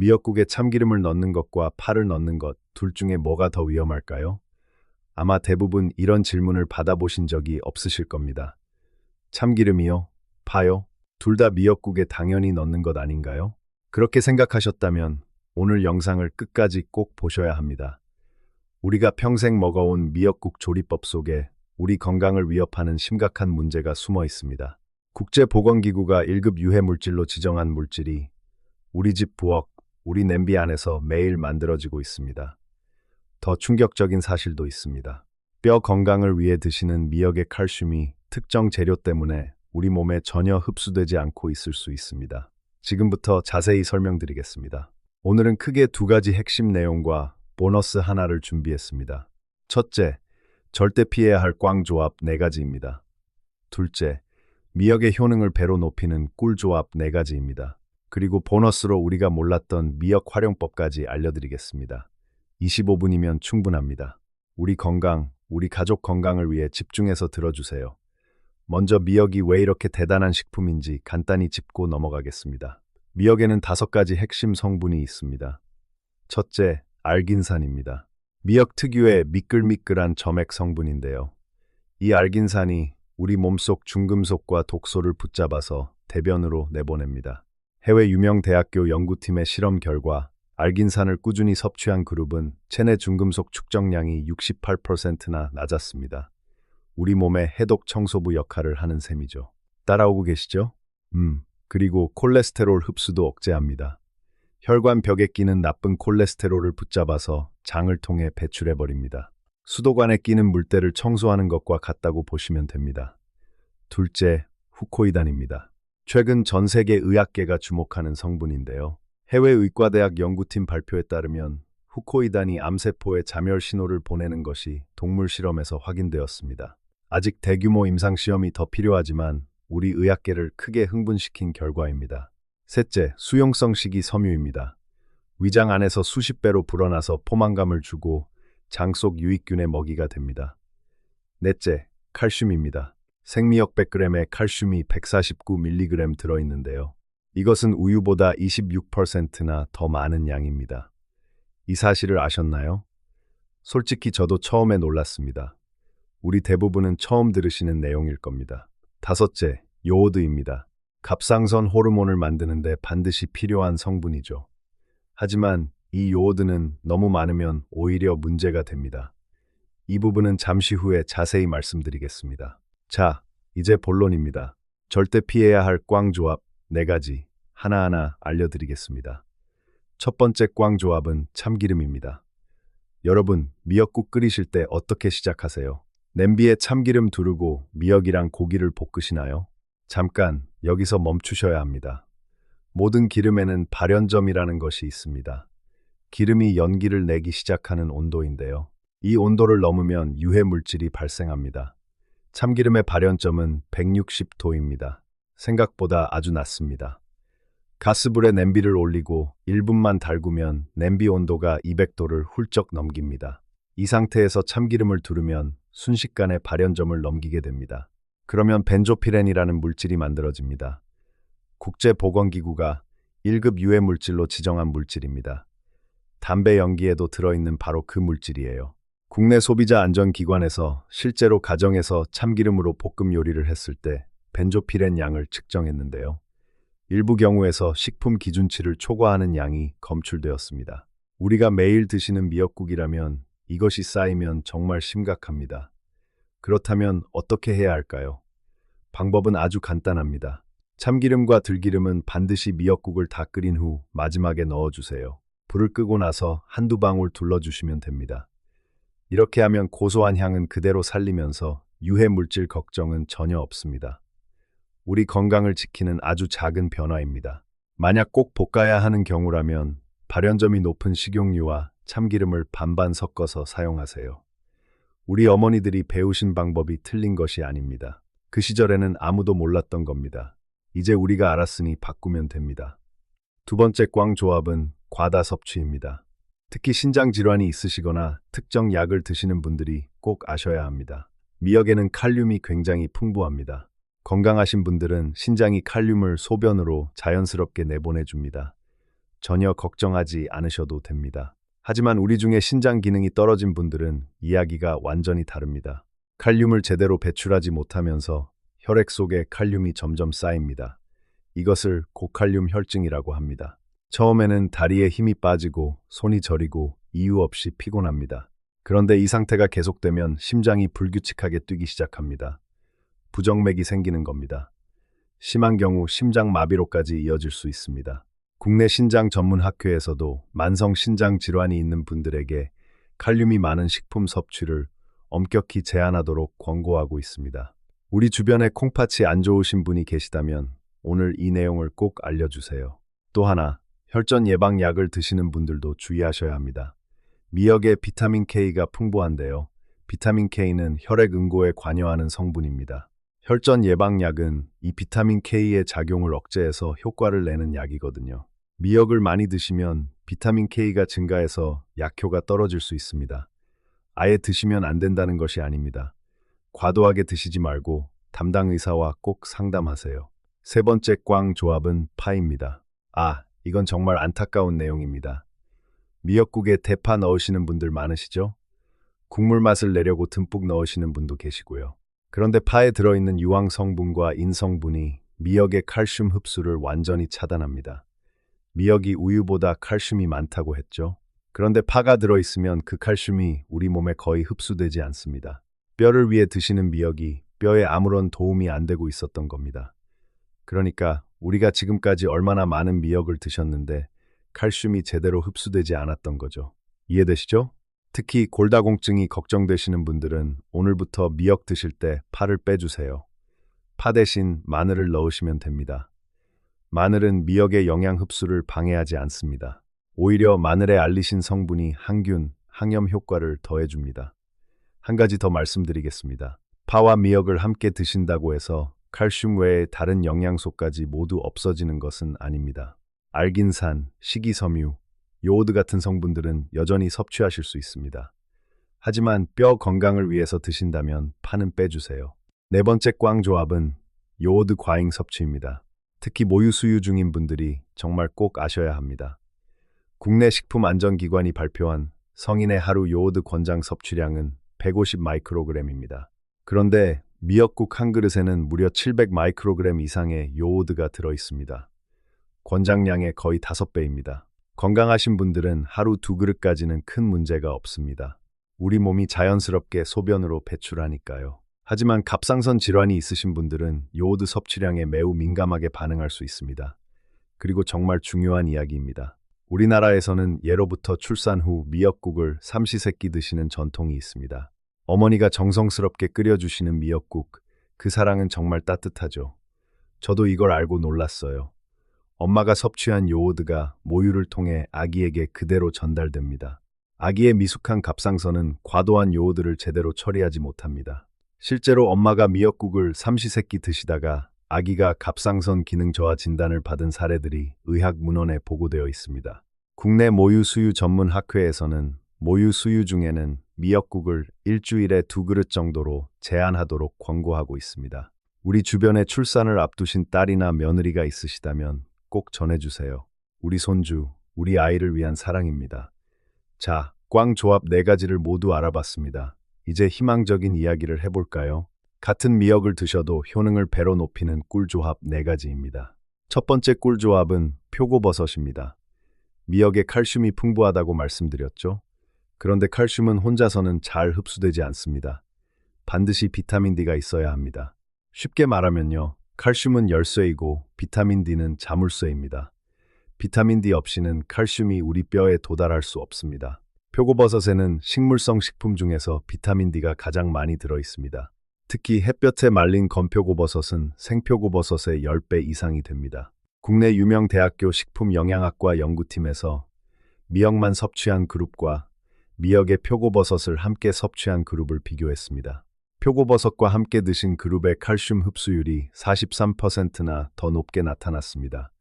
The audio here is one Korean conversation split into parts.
미역국에 참기름을 넣는 것과 파를 넣는 것, 둘 중에 뭐가 더 위험할까요? 아마 대부분 이런 질문을 받아보신 적이 없으실 겁니다. 참기름이요? 파요? 둘 다 미역국에 당연히 넣는 것 아닌가요? 그렇게 생각하셨다면 오늘 영상을 끝까지 꼭 보셔야 합니다. 우리가 평생 먹어온 미역국 조리법 속에 우리 건강을 위협하는 심각한 문제가 숨어 있습니다. 국제보건기구가 1급 유해 물질로 지정한 물질이 우리 집 부엌, 우리 냄비 안에서 매일 만들어지고 있습니다. 더 충격적인 사실도 있습니다. 뼈 건강을 위해 드시는 미역의 칼슘이 특정 재료 때문에 우리 몸에 전혀 흡수되지 않고 있을 수 있습니다. 지금부터 자세히 설명드리겠습니다. 오늘은 크게 두 가지 핵심 내용과 보너스 하나를 준비했습니다. 첫째, 절대 피해야 할 꽝조합 4가지입니다. 둘째, 미역의 효능을 배로 높이는 꿀조합 4가지입니다. 그리고 보너스로 우리가 몰랐던 미역 활용법까지 알려드리겠습니다. 25분이면 충분합니다. 우리 건강, 우리 가족 건강을 위해 집중해서 들어주세요. 먼저 미역이 왜 이렇게 대단한 식품인지 간단히 짚고 넘어가겠습니다. 미역에는 5가지 핵심 성분이 있습니다. 첫째, 알긴산입니다. 미역 특유의 미끌미끌한 점액 성분인데요. 이 알긴산이 우리 몸속 중금속과 독소를 붙잡아서 대변으로 내보냅니다. 해외 유명 대학교 연구팀의 실험 결과 알긴산을 꾸준히 섭취한 그룹은 체내 중금속 축적량이 68%나 낮았습니다. 우리 몸의 해독 청소부 역할을 하는 셈이죠. 따라오고 계시죠? 그리고 콜레스테롤 흡수도 억제합니다. 혈관 벽에 끼는 나쁜 콜레스테롤을 붙잡아서 장을 통해 배출해버립니다. 수도관에 끼는 물때를 청소하는 것과 같다고 보시면 됩니다. 둘째, 후코이단입니다. 최근 전 세계 의학계가 주목하는 성분인데요. 해외 의과대학 연구팀 발표에 따르면 후코이단이 암세포에 자멸 신호를 보내는 것이 동물 실험에서 확인되었습니다. 아직 대규모 임상시험이 더 필요하지만 우리 의학계를 크게 흥분시킨 결과입니다. 셋째, 수용성 식이섬유입니다. 위장 안에서 수십 배로 불어나서 포만감을 주고 장 속 유익균의 먹이가 됩니다. 넷째, 칼슘입니다. 생미역 100g에 칼슘이 149mg 들어있는데요. 이것은 우유보다 26%나 더 많은 양입니다. 이 사실을 아셨나요? 솔직히 저도 처음에 놀랐습니다. 우리 대부분은 처음 들으시는 내용일 겁니다. 다섯째, 요오드입니다. 갑상선 호르몬을 만드는데 반드시 필요한 성분이죠. 하지만 이 요오드는 너무 많으면 오히려 문제가 됩니다. 이 부분은 잠시 후에 자세히 말씀드리겠습니다. 자, 이제 본론입니다. 절대 피해야 할 꽝조합 4가지 하나하나 알려드리겠습니다. 첫 번째 꽝조합은 참기름입니다. 여러분, 미역국 끓이실 때 어떻게 시작하세요? 냄비에 참기름 두르고 미역이랑 고기를 볶으시나요? 잠깐, 여기서 멈추셔야 합니다. 모든 기름에는 발연점이라는 것이 있습니다. 기름이 연기를 내기 시작하는 온도인데요. 이 온도를 넘으면 유해 물질이 발생합니다. 참기름의 발연점은 160도입니다. 생각보다 아주 낮습니다. 가스불에 냄비를 올리고 1분만 달구면 냄비 온도가 200도를 훌쩍 넘깁니다. 이 상태에서 참기름을 두르면 순식간에 발연점을 넘기게 됩니다. 그러면 벤조피렌이라는 물질이 만들어집니다. 국제보건기구가 1급 유해 물질로 지정한 물질입니다. 담배 연기에도 들어있는 바로 그 물질이에요. 국내 소비자 안전기관에서 실제로 가정에서 참기름으로 볶음 요리를 했을 때 벤조피렌 양을 측정했는데요. 일부 경우에서 식품 기준치를 초과하는 양이 검출되었습니다. 우리가 매일 드시는 미역국이라면 이것이 쌓이면 정말 심각합니다. 그렇다면 어떻게 해야 할까요? 방법은 아주 간단합니다. 참기름과 들기름은 반드시 미역국을 다 끓인 후 마지막에 넣어주세요. 불을 끄고 나서 한두 방울 둘러주시면 됩니다. 이렇게 하면 고소한 향은 그대로 살리면서 유해 물질 걱정은 전혀 없습니다. 우리 건강을 지키는 아주 작은 변화입니다. 만약 꼭 볶아야 하는 경우라면 발연점이 높은 식용유와 참기름을 반반 섞어서 사용하세요. 우리 어머니들이 배우신 방법이 틀린 것이 아닙니다. 그 시절에는 아무도 몰랐던 겁니다. 이제 우리가 알았으니 바꾸면 됩니다. 두 번째 꽝조합은 과다 섭취입니다. 특히 신장 질환이 있으시거나 특정 약을 드시는 분들이 꼭 아셔야 합니다. 미역에는 칼륨이 굉장히 풍부합니다. 건강하신 분들은 신장이 칼륨을 소변으로 자연스럽게 내보내줍니다. 전혀 걱정하지 않으셔도 됩니다. 하지만 우리 중에 신장 기능이 떨어진 분들은 이야기가 완전히 다릅니다. 칼륨을 제대로 배출하지 못하면서 혈액 속에 칼륨이 점점 쌓입니다. 이것을 고칼륨 혈증이라고 합니다. 처음에는 다리에 힘이 빠지고 손이 저리고 이유 없이 피곤합니다. 그런데 이 상태가 계속되면 심장이 불규칙하게 뛰기 시작합니다. 부정맥이 생기는 겁니다. 심한 경우 심장 마비로까지 이어질 수 있습니다. 국내 신장 전문 학회에서도 만성 신장 질환이 있는 분들에게 칼륨이 많은 식품 섭취를 엄격히 제한하도록 권고하고 있습니다. 우리 주변에 콩팥이 안 좋으신 분이 계시다면 오늘 이 내용을 꼭 알려주세요. 또 하나, 혈전 예방 약을 드시는 분들도 주의하셔야 합니다. 미역에 비타민 K가 풍부한데요. 비타민 K는 혈액 응고에 관여하는 성분입니다. 혈전 예방약은 이 비타민 K의 작용을 억제해서 효과를 내는 약이거든요. 미역을 많이 드시면 비타민 K가 증가해서 약효가 떨어질 수 있습니다. 아예 드시면 안 된다는 것이 아닙니다. 과도하게 드시지 말고 담당 의사와 꼭 상담하세요. 세 번째 꽝 조합은 파입니다. 이건 정말 안타까운 내용입니다. 미역국에 대파 넣으시는 분들 많으시죠? 국물 맛을 내려고 듬뿍 넣으시는 분도 계시고요. 그런데 파에 들어있는 유황 성분과 인 성분이 미역의 칼슘 흡수를 완전히 차단합니다. 미역이 우유보다 칼슘이 많다고 했죠. 그런데 파가 들어있으면 그 칼슘이 우리 몸에 거의 흡수되지 않습니다. 뼈를 위해 드시는 미역이 뼈에 아무런 도움이 안 되고 있었던 겁니다. 그러니까 우리가 지금까지 얼마나 많은 미역을 드셨는데 칼슘이 제대로 흡수되지 않았던 거죠. 이해되시죠? 특히 골다공증이 걱정되시는 분들은 오늘부터 미역 드실 때 파를 빼주세요. 파 대신 마늘을 넣으시면 됩니다. 마늘은 미역의 영양 흡수를 방해하지 않습니다. 오히려 마늘의 알리신 성분이 항균, 항염 효과를 더해줍니다. 한 가지 더 말씀드리겠습니다. 파와 미역을 함께 드신다고 해서 칼슘 외에 다른 영양소까지 모두 없어지는 것은 아닙니다. 알긴산, 식이섬유, 요오드 같은 성분들은 여전히 섭취하실 수 있습니다. 하지만 뼈 건강을 위해서 드신다면 파는 빼주세요. 네 번째 꽝 조합은 요오드 과잉 섭취입니다. 특히 모유 수유 중인 분들이 정말 꼭 아셔야 합니다. 국내 식품안전기관이 발표한 성인의 하루 요오드 권장 섭취량은 150 마이크로그램입니다. 그런데 미역국 한 그릇에는 무려 700 마이크로그램 이상의 요오드가 들어있습니다. 권장량의 거의 5배입니다. 건강하신 분들은 하루 2그릇까지는 큰 문제가 없습니다. 우리 몸이 자연스럽게 소변으로 배출하니까요. 하지만 갑상선 질환이 있으신 분들은 요오드 섭취량에 매우 민감하게 반응할 수 있습니다. 그리고 정말 중요한 이야기입니다. 우리나라에서는 예로부터 출산 후 미역국을 삼시세끼 드시는 전통이 있습니다. 어머니가 정성스럽게 끓여주시는 미역국, 그 사랑은 정말 따뜻하죠. 저도 이걸 알고 놀랐어요. 엄마가 섭취한 요오드가 모유를 통해 아기에게 그대로 전달됩니다. 아기의 미숙한 갑상선은 과도한 요오드를 제대로 처리하지 못합니다. 실제로 엄마가 미역국을 삼시세끼 드시다가 아기가 갑상선 기능 저하 진단을 받은 사례들이 의학 문헌에 보고되어 있습니다. 국내 모유 수유 전문 학회에서는 모유 수유 중에는 미역국을 일주일에 2그릇 정도로 제한하도록 권고하고 있습니다. 우리 주변에 출산을 앞두신 딸이나 며느리가 있으시다면 꼭 전해주세요. 우리 손주, 우리 아이를 위한 사랑입니다. 자, 꽝 조합 4가지를 모두 알아봤습니다. 이제 희망적인 이야기를 해볼까요? 같은 미역을 드셔도 효능을 배로 높이는 꿀 조합 4가지입니다. 첫 번째 꿀 조합은 표고버섯입니다. 미역에 칼슘이 풍부하다고 말씀드렸죠? 그런데 칼슘은 혼자서는 잘 흡수되지 않습니다. 반드시 비타민 D가 있어야 합니다. 쉽게 말하면요, 칼슘은 열쇠이고 비타민 D는 자물쇠입니다. 비타민 D 없이는 칼슘이 우리 뼈에 도달할 수 없습니다. 표고버섯에는 식물성 식품 중에서 비타민 D가 가장 많이 들어 있습니다. 특히 햇볕에 말린 건표고버섯은 생표고버섯의 10배 이상이 됩니다. 국내 유명 대학교 식품영양학과 연구팀에서 미역만 섭취한 그룹과 미역의 표고버섯을 함께 섭취한 그룹을 비교했습니다. 표고버섯과 함께 드신 그룹의 칼슘 흡수율이 43%나 더 높게 나타났습니다.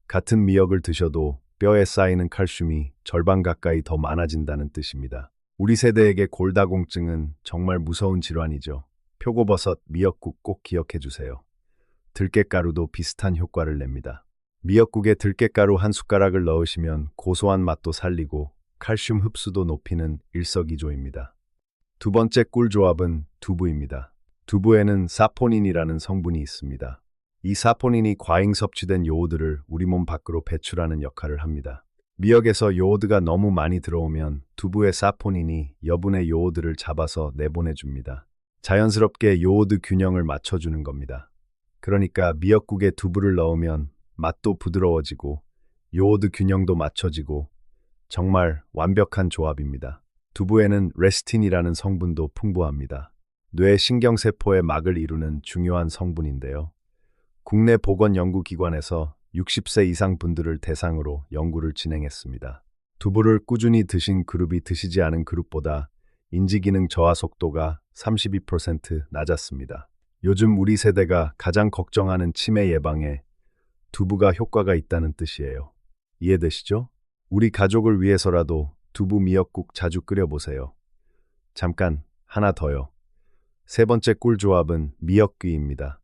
같은 미역을 드셔도 뼈에 쌓이는 칼슘이 절반 가까이 더 많아진다는 뜻입니다. 우리 세대에게 골다공증은 정말 무서운 질환이죠. 표고버섯, 미역국 꼭 기억해 주세요. 들깨가루도 비슷한 효과를 냅니다. 미역국에 들깨가루 한 숟가락을 넣으시면 고소한 맛도 살리고 칼슘 흡수도 높이는 일석이조입니다. 두 번째 꿀조합은 두부입니다. 두부에는 사포닌이라는 성분이 있습니다. 이 사포닌이 과잉 섭취된 요오드를 우리 몸 밖으로 배출하는 역할을 합니다. 미역에서 요오드가 너무 많이 들어오면 두부의 사포닌이 여분의 요오드를 잡아서 내보내줍니다. 자연스럽게 요오드 균형을 맞춰주는 겁니다. 그러니까 미역국에 두부를 넣으면 맛도 부드러워지고 요오드 균형도 맞춰지고 정말 완벽한 조합입니다. 두부에는 레시틴이라는 성분도 풍부합니다. 뇌 신경세포의 막을 이루는 중요한 성분인데요. 국내 보건연구기관에서 60세 이상 분들을 대상으로 연구를 진행했습니다. 두부를 꾸준히 드신 그룹이 드시지 않은 그룹보다 인지기능 저하 속도가 32% 낮았습니다. 요즘 우리 세대가 가장 걱정하는 치매 예방에 두부가 효과가 있다는 뜻이에요. 이해되시죠? 우리 가족을 위해서라도 두부 미역국 자주 끓여보세요. 잠깐, 하나 더요. 세 번째 꿀조합은 미역귀입니다.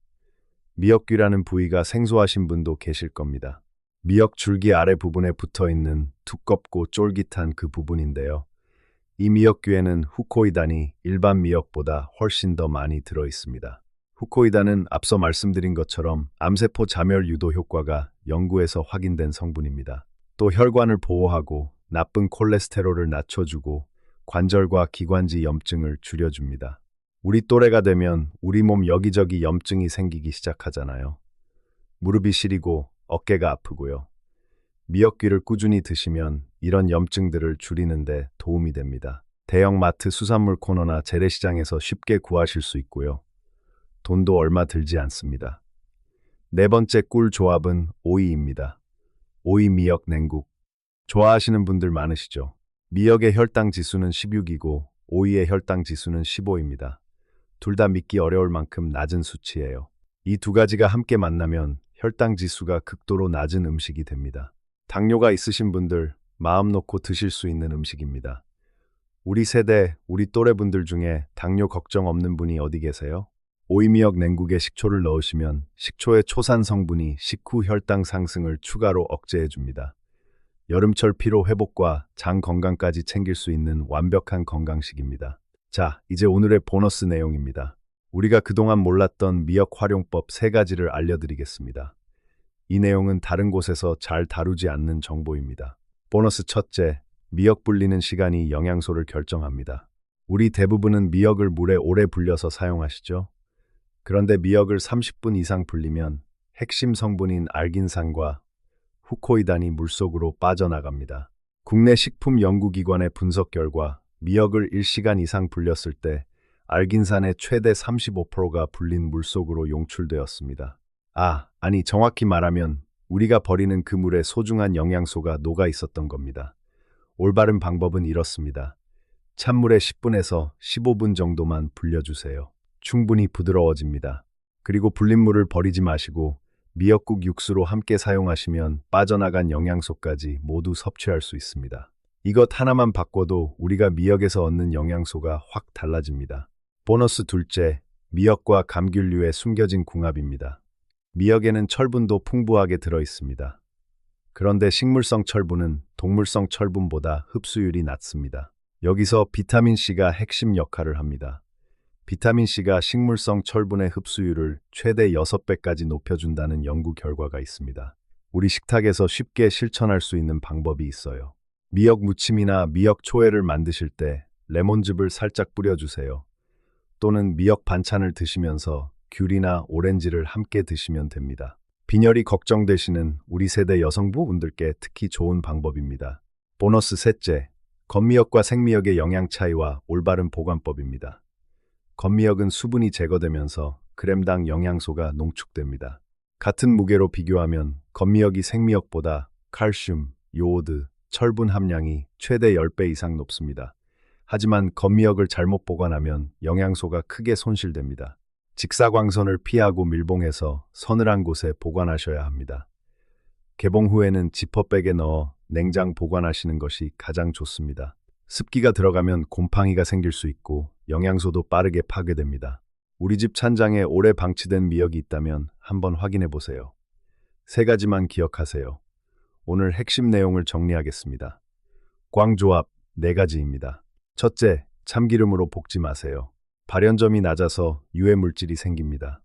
미역귀라는 부위가 생소하신 분도 계실 겁니다. 미역 줄기 아래 부분에 붙어 있는 두껍고 쫄깃한 그 부분인데요. 이 미역귀에는 후코이단이 일반 미역보다 훨씬 더 많이 들어 있습니다. 후코이단은 앞서 말씀드린 것처럼 암세포 자멸 유도 효과가 연구에서 확인된 성분입니다. 또 혈관을 보호하고 나쁜 콜레스테롤을 낮춰주고 관절과 기관지 염증을 줄여줍니다. 우리 또래가 되면 우리 몸 여기저기 염증이 생기기 시작하잖아요. 무릎이 시리고 어깨가 아프고요. 미역귀를 꾸준히 드시면 이런 염증들을 줄이는데 도움이 됩니다. 대형 마트 수산물 코너나 재래시장에서 쉽게 구하실 수 있고요. 돈도 얼마 들지 않습니다. 네 번째 꿀 조합은 오이입니다. 오이 미역 냉국. 좋아하시는 분들 많으시죠? 미역의 혈당 지수는 16이고 오이의 혈당 지수는 15입니다. 둘 다 믿기 어려울 만큼 낮은 수치예요. 이 두 가지가 함께 만나면 혈당 지수가 극도로 낮은 음식이 됩니다. 당뇨가 있으신 분들 마음 놓고 드실 수 있는 음식입니다. 우리 세대, 우리 또래분들 중에 당뇨 걱정 없는 분이 어디 계세요? 오이미역 냉국에 식초를 넣으시면 식초의 초산 성분이 식후 혈당 상승을 추가로 억제해줍니다. 여름철 피로 회복과 장 건강까지 챙길 수 있는 완벽한 건강식입니다. 자, 이제 오늘의 보너스 내용입니다. 우리가 그동안 몰랐던 미역 활용법 3가지를 알려드리겠습니다. 이 내용은 다른 곳에서 잘 다루지 않는 정보입니다. 보너스 첫째, 미역 불리는 시간이 영양소를 결정합니다. 우리 대부분은 미역을 물에 오래 불려서 사용하시죠? 그런데 미역을 30분 이상 불리면 핵심 성분인 알긴산과 후코이단이 물속으로 빠져나갑니다. 국내 식품연구기관의 분석 결과 미역을 1시간 이상 불렸을 때 알긴산의 최대 35%가 불린 물속으로 용출되었습니다. 아니 정확히 말하면 우리가 버리는 그 물에 소중한 영양소가 녹아 있었던 겁니다. 올바른 방법은 이렇습니다. 찬물에 10분에서 15분 정도만 불려주세요. 충분히 부드러워집니다. 그리고 불린 물을 버리지 마시고 미역국 육수로 함께 사용하시면 빠져나간 영양소까지 모두 섭취할 수 있습니다. 이것 하나만 바꿔도 우리가 미역에서 얻는 영양소가 확 달라집니다. 보너스 둘째, 미역과 감귤류의 숨겨진 궁합입니다. 미역에는 철분도 풍부하게 들어 있습니다. 그런데 식물성 철분은 동물성 철분보다 흡수율이 낮습니다. 여기서 비타민C가 핵심 역할을 합니다. 비타민C가 식물성 철분의 흡수율을 최대 6배까지 높여준다는 연구 결과가 있습니다. 우리 식탁에서 쉽게 실천할 수 있는 방법이 있어요. 미역 무침이나 미역 초회를 만드실 때 레몬즙을 살짝 뿌려주세요. 또는 미역 반찬을 드시면서 귤이나 오렌지를 함께 드시면 됩니다. 빈혈이 걱정되시는 우리 세대 여성분들께 특히 좋은 방법입니다. 보너스 셋째, 건미역과 생미역의 영양 차이와 올바른 보관법입니다. 건미역은 수분이 제거되면서 그램당 영양소가 농축됩니다. 같은 무게로 비교하면 건미역이 생미역보다 칼슘, 요오드, 철분 함량이 최대 10배 이상 높습니다. 하지만 건미역을 잘못 보관하면 영양소가 크게 손실됩니다. 직사광선을 피하고 밀봉해서 서늘한 곳에 보관하셔야 합니다. 개봉 후에는 지퍼백에 넣어 냉장 보관하시는 것이 가장 좋습니다. 습기가 들어가면 곰팡이가 생길 수 있고 영양소도 빠르게 파괴됩니다. 우리 집 찬장에 오래 방치된 미역이 있다면 한번 확인해 보세요. 세 가지만 기억하세요. 오늘 핵심 내용을 정리하겠습니다. 꽝조합 네 가지입니다. 첫째, 참기름으로 볶지 마세요. 발연점이 낮아서 유해 물질이 생깁니다.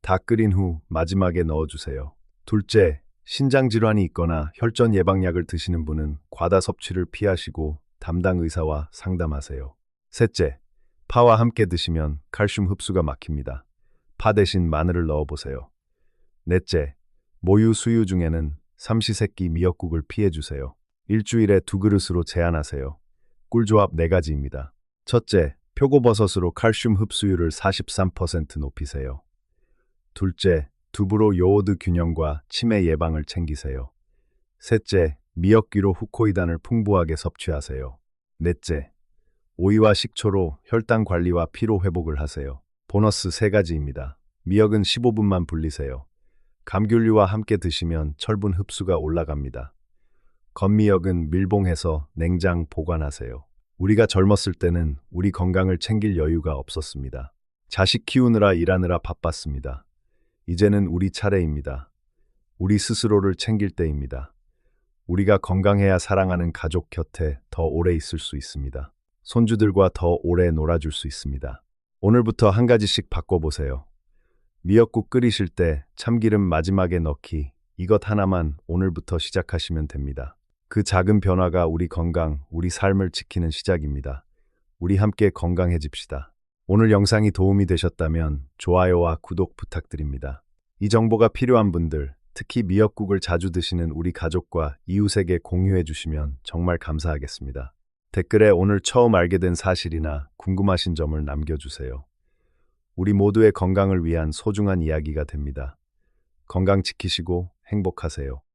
다 끓인 후 마지막에 넣어주세요. 둘째, 신장 질환이 있거나 혈전 예방약을 드시는 분은 과다 섭취를 피하시고 담당 의사와 상담하세요. 셋째, 파와 함께 드시면 칼슘 흡수가 막힙니다. 파 대신 마늘을 넣어보세요. 넷째, 모유 수유 중에는 삼시세끼 미역국을 피해주세요. 일주일에 2그릇으로 제한하세요. 꿀조합 4가지입니다. 첫째, 표고버섯으로 칼슘 흡수율을 43% 높이세요. 둘째, 두부로 요오드 균형과 치매 예방을 챙기세요. 셋째, 미역귀로 후코이단을 풍부하게 섭취하세요. 넷째, 오이와 식초로 혈당 관리와 피로 회복을 하세요. 보너스 3가지입니다. 미역은 15분만 불리세요. 감귤류와 함께 드시면 철분 흡수가 올라갑니다. 건미역은 밀봉해서 냉장 보관하세요. 우리가 젊었을 때는 우리 건강을 챙길 여유가 없었습니다. 자식 키우느라 일하느라 바빴습니다. 이제는 우리 차례입니다. 우리 스스로를 챙길 때입니다. 우리가 건강해야 사랑하는 가족 곁에 더 오래 있을 수 있습니다. 손주들과 더 오래 놀아줄 수 있습니다. 오늘부터 한 가지씩 바꿔보세요. 미역국 끓이실 때 참기름 마지막에 넣기, 이것 하나만 오늘부터 시작하시면 됩니다. 그 작은 변화가 우리 건강, 우리 삶을 지키는 시작입니다. 우리 함께 건강해집시다. 오늘 영상이 도움이 되셨다면 좋아요와 구독 부탁드립니다. 이 정보가 필요한 분들, 특히 미역국을 자주 드시는 우리 가족과 이웃에게 공유해 주시면 정말 감사하겠습니다. 댓글에 오늘 처음 알게 된 사실이나 궁금하신 점을 남겨주세요. 우리 모두의 건강을 위한 소중한 이야기가 됩니다. 건강 지키시고 행복하세요.